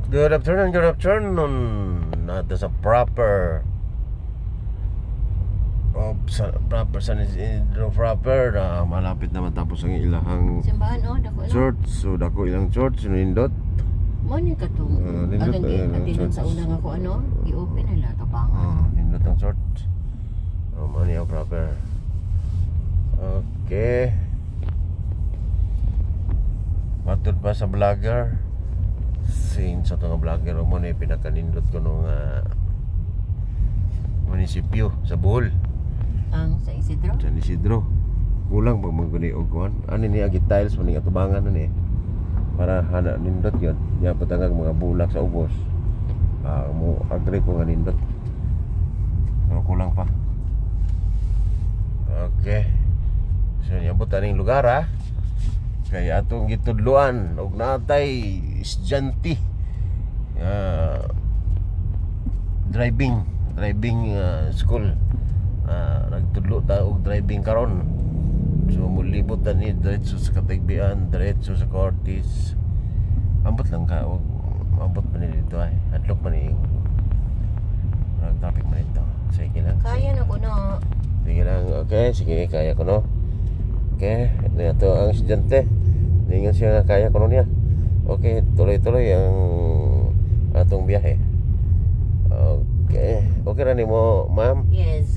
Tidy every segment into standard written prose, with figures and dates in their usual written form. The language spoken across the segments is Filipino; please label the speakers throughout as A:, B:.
A: Good afternoon, good afternoon. Nato sa proper San Isidro proper na malapit na matapos ang ilahang
B: simbahan dako lang.
A: church. So dako ilang church nindot.
B: Mo ni katong
A: nindot
B: atong sa una nga ko i-open nila tabangan.
A: Nindot ang church. Mo ni proper. Okay. Matod pa sa vlogger. Since sa itong vlogger mo na pinakanindot ko nung munisipyo sa Bohol.
B: Ang sa Isidro?
A: San Isidro. Kulang pag magkuni og kuan. Ano ni agi tiles maning atubangan ni. Para hana nindot yon. Ya patangag mga bulak sa ubos. Mo agree ko nga nindot. Pero kulang pa. Okay. So niabot aning lugar ha. Kaya atong gitudluan og natay estudyante driving school. Nagtudlo ta og driving karon. So mulibot ta ni diretso sa Katigbian, diretso sa Cortis. Ambot lang ka og ambot man ni dito ay. Adlok man ni traffic man ito. Sige lang.
B: Kaya na ko no.
A: Sige lang. Okay, sige kaya ko no. Okay, ito ang estudyante. Ningon siya nga kaya ko no niya. Okay, tuloy-tuloy ang atong biyahe. Okay. Okay ra nimo, ma'am?
B: Yes.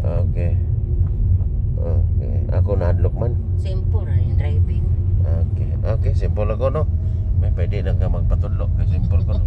A: Okay. Okay. Ako na-adlock man.
B: Simple ra yung driving.
A: Okay. Okay, simple ako no. May pwede na ka magpatudlo. Kasi simple ko no.